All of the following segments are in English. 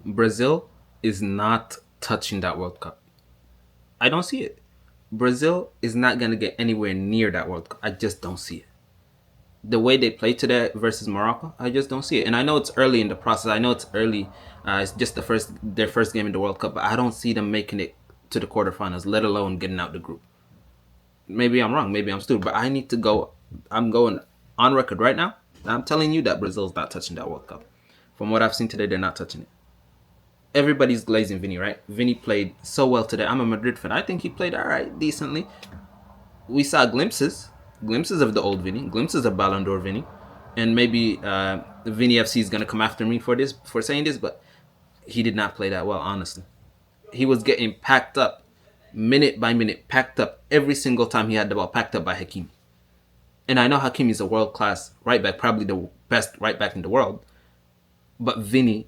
Brazil is not touching that World Cup. I don't see it. Brazil is not going to get anywhere near that World Cup. I just don't see it. The way they play today versus Morocco, I just don't see it. And I know it's early in the process. I know it's early. It's just their first game in the World Cup, but I don't see them making it to the quarterfinals, let alone getting out the group. Maybe I'm wrong. Maybe I'm stupid, but I need to go. I'm going on record right now. I'm telling you that Brazil's not touching that World Cup. From what I've seen today, they're not touching it. Everybody's glazing Vini, right? Vini played so well today. I'm a Madrid fan. I think he played all right, decently. We saw glimpses of the old Vini, glimpses of Ballon d'Or Vini, and maybe Vini FC is gonna come after me for saying this, but he did not play that well, honestly. He was getting packed up, minute by minute, packed up every single time he had the ball, packed up by Hakimi. And I know Hakimi is a world class right back, probably the best right back in the world, but Vini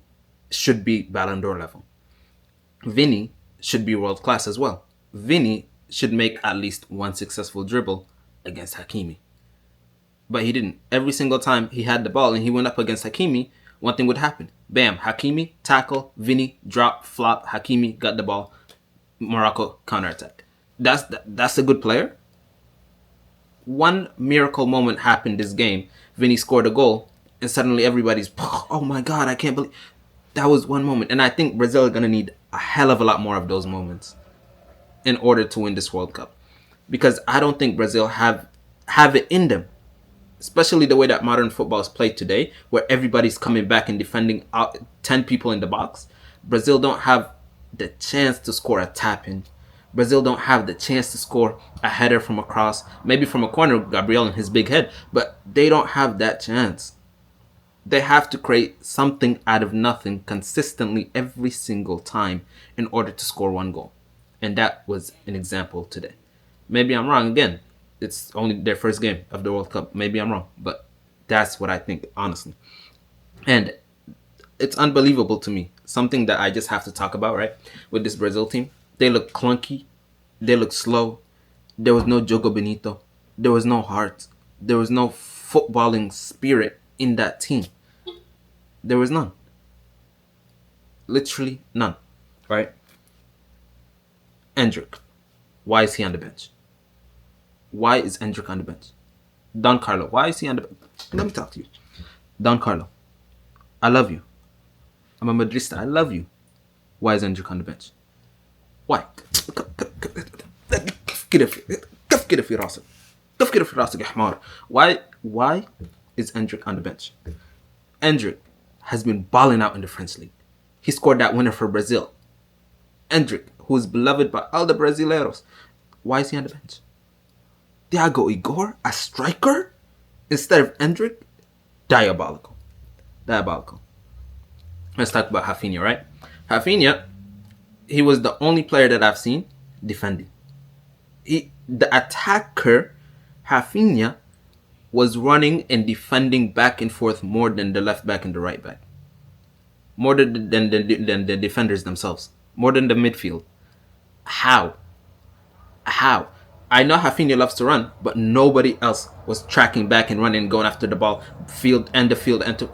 should be Ballon d'Or level. Vini should be world class as well. Vini should make at least one successful dribble against Hakimi. But he didn't. Every single time he had the ball and he went up against Hakimi, one thing would happen. Bam, Hakimi, tackle, Vini, drop, flop, Hakimi got the ball, Morocco counterattack. That's a good player. One miracle moment happened this game. Vini scored a goal, and suddenly everybody's, oh my God, I can't believe. That was one moment. And I think Brazil are going to need a hell of a lot more of those moments in order to win this World Cup. Because I don't think Brazil have it in them. Especially the way that modern football is played today, where everybody's coming back and defending out 10 people in the box. Brazil don't have the chance to score a tap in. Brazil don't have the chance to score a header from across, maybe from a corner, Gabriel and his big head, but they don't have that chance. They have to create something out of nothing consistently every single time in order to score one goal. And that was an example today. Maybe I'm wrong again. It's only their first game of the World Cup. Maybe I'm wrong, but that's what I think, honestly. And it's unbelievable to me. Something that I just have to talk about, right? With this Brazil team. They look clunky. They look slow. There was no Jogo Benito. There was no heart. There was no footballing spirit in that team. There was none. Literally none. Right? Endrick. Why is he on the bench? Why is Endrick on the bench? Don Carlo. Why is he on the bench? Let me talk to you. Don Carlo. I love you. I'm a Madrista. I love you. Why is Endrick on the bench? Why? Why is Endrick on the bench? Endrick has been balling out in the French league. He scored that winner for Brazil. Endrick, who is beloved by all the Brasileiros. Why is he on the bench? Thiago Igor, a striker, instead of Endrick? Diabolical. Diabolical. Let's talk about Rafinha, right? Rafinha, he was the only player that I've seen defending. The attacker, Rafinha, was running and defending back and forth more than the left back and the right back. More than the defenders themselves. More than the midfield. How? How? I know Rafinha loves to run, but nobody else was tracking back and running, going after the ball, field, and to.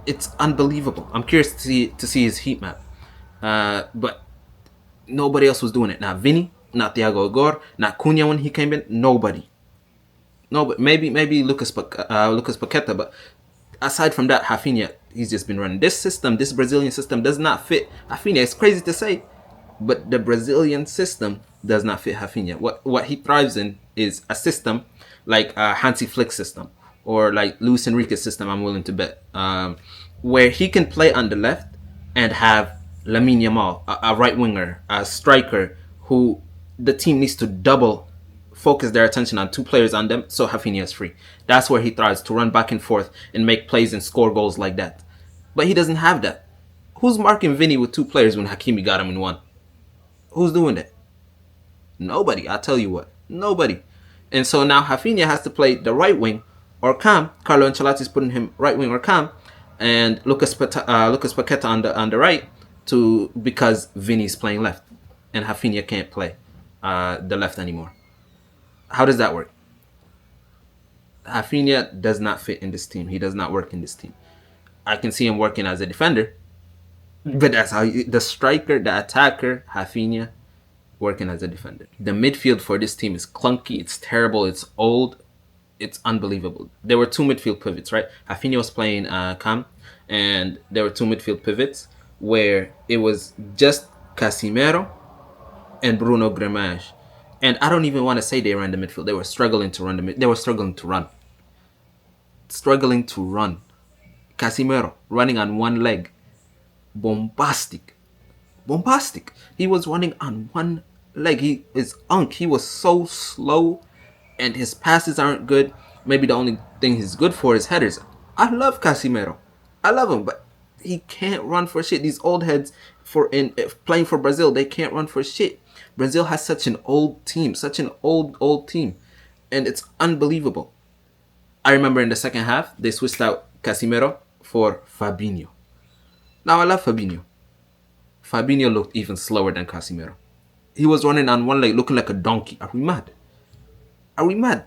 It's unbelievable. I'm curious to see his heat map, but nobody else was doing it. Not Vini, not Thiago Igor, not Cunha when he came in. Nobody. Maybe Lucas Paqueta, but aside from that, Rafinha, he's just been running. This Brazilian system does not fit Rafinha. It's crazy to say, but the Brazilian system does not fit Rafinha. What he thrives in is a system like Hansi Flick's system or like Luis Enrique's system, I'm willing to bet, where he can play on the left and have Lamine Yamal, a right winger, a striker who the team needs to double focus their attention on two players on them, so Rafinha is free. That's where he thrives, to run back and forth and make plays and score goals like that. But he doesn't have that. Who's marking Vini with two players when Hakimi got him in one? Who's doing that? Nobody. I'll tell you what. Nobody. And so now Rafinha has to play the right wing or Cam. Carlo Ancelotti's putting him right wing or Cam, and Lucas Paqueta on the right because Vini's playing left and Rafinha can't play the left anymore. How does that work? Rafinha does not fit in this team. He does not work in this team. I can see him working as a defender, But that's how the striker, the attacker, Rafinha, working as a defender. The midfield for this team is clunky. It's terrible. It's old. It's unbelievable. There were two midfield pivots, right? Rafinha was playing Cam, and there were two midfield pivots where it was just Casimiro and Bruno Grimash. And I don't even want to say they ran the midfield. They were struggling to run They were struggling to run. Struggling to run. Casimiro running on one leg. Bombastic. Bombastic. He was running on one leg. He is unk. He was so slow, and his passes aren't good. Maybe the only thing he's good for is headers. I love Casimiro. I love him, but he can't run for shit. These old heads playing for Brazil, they can't run for shit. Brazil has such an old team, such an old team, and it's unbelievable. I remember in the second half they switched out Casimiro for Fabinho. Now I love Fabinho. Fabinho looked even slower than Casimiro. He was running on one leg, looking like a donkey. Are we mad? Are we mad?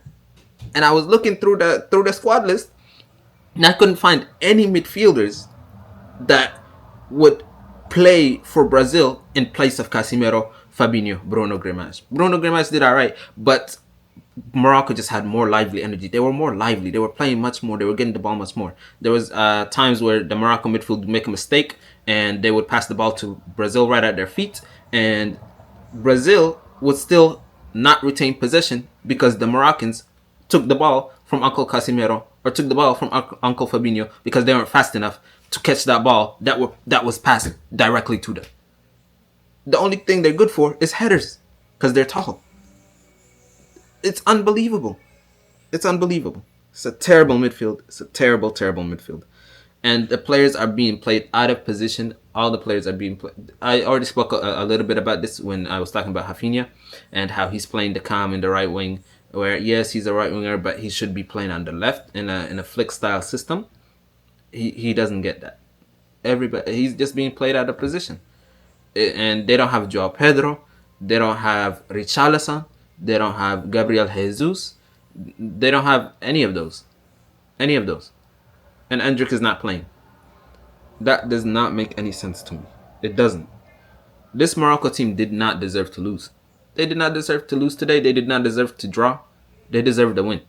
And I was looking through the squad list, and I couldn't find any midfielders that would play for Brazil in place of Casimiro, Fabinho, Bruno Grimash. Bruno Grimash did alright, but Morocco just had more lively energy. They were more lively. They were playing much more. They were getting the ball much more. There was times where the Morocco midfield would make a mistake and they would pass the ball to Brazil right at their feet, and Brazil would still not retain possession because the Moroccans took the ball from Uncle Casimiro or took the ball from Uncle Fabinho because they weren't fast enough to catch that ball that was passed directly to them. The only thing they're good for is headers because they're tall. It's unbelievable. It's unbelievable. It's a terrible midfield. It's a terrible, terrible midfield. And the players are being played out of position. All the players are being played. I already spoke a little bit about this when I was talking about Rafinha and how he's playing the cam in the right wing, where yes, he's a right winger, but he should be playing on the left in a flick style system. He doesn't get that. Everybody, he's just being played out of position. And they don't have Joao Pedro. They don't have Richarlison. They don't have Gabriel Jesus. They don't have any of those. Any of those. And Endrick is not playing. That does not make any sense to me. It doesn't. This Morocco team did not deserve to lose. They did not deserve to lose today. They did not deserve to draw. They deserve to win.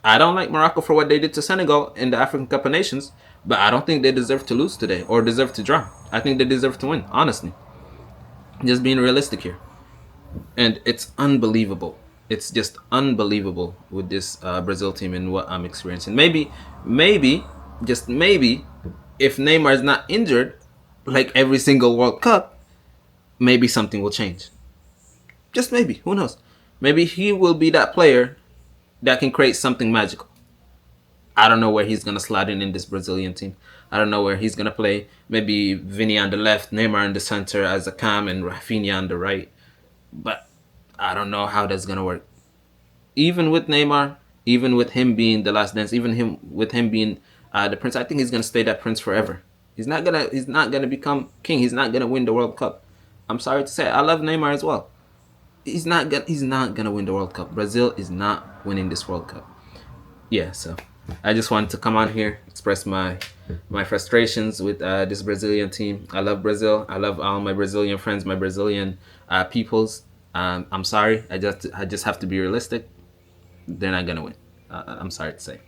I don't like Morocco for what they did to Senegal in the African Cup of Nations, but I don't think they deserve to lose today or deserve to draw. I think they deserve to win, honestly. Just being realistic here. And it's unbelievable. It's just unbelievable with this Brazil team and what I'm experiencing. Maybe, just maybe, if Neymar is not injured, like every single World Cup, maybe something will change. Just maybe. Who knows? Maybe he will be that player that can create something magical. I don't know where he's going to slot in this Brazilian team. I don't know where he's going to play. Maybe Vini on the left, Neymar in the center as a cam, and Rafinha on the right. But I don't know how that's going to work. Even with Neymar, even with him being the last dance, with him being the prince, I think he's going to stay that prince forever. He's not gonna become king. He's not gonna win the World Cup. I'm sorry to say, I love Neymar as well. He's not gonna win the World Cup. Brazil is not winning this World Cup. Yeah, so I just wanted to come on here, express my frustrations with this Brazilian team. I love Brazil. I love all my Brazilian friends, my Brazilian peoples. I'm sorry. I just have to be realistic. They're not gonna win. I'm sorry to say.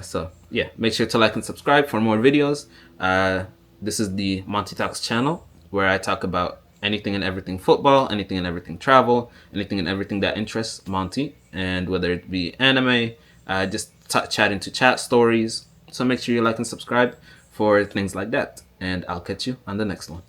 So yeah, make sure to like and subscribe for more videos. This is the Monty Talks channel where I talk about anything and everything football, anything and everything travel, anything and everything that interests Monty, and whether it be anime, just chat into chat stories. So make sure you like and subscribe for things like that, and I'll catch you on the next one.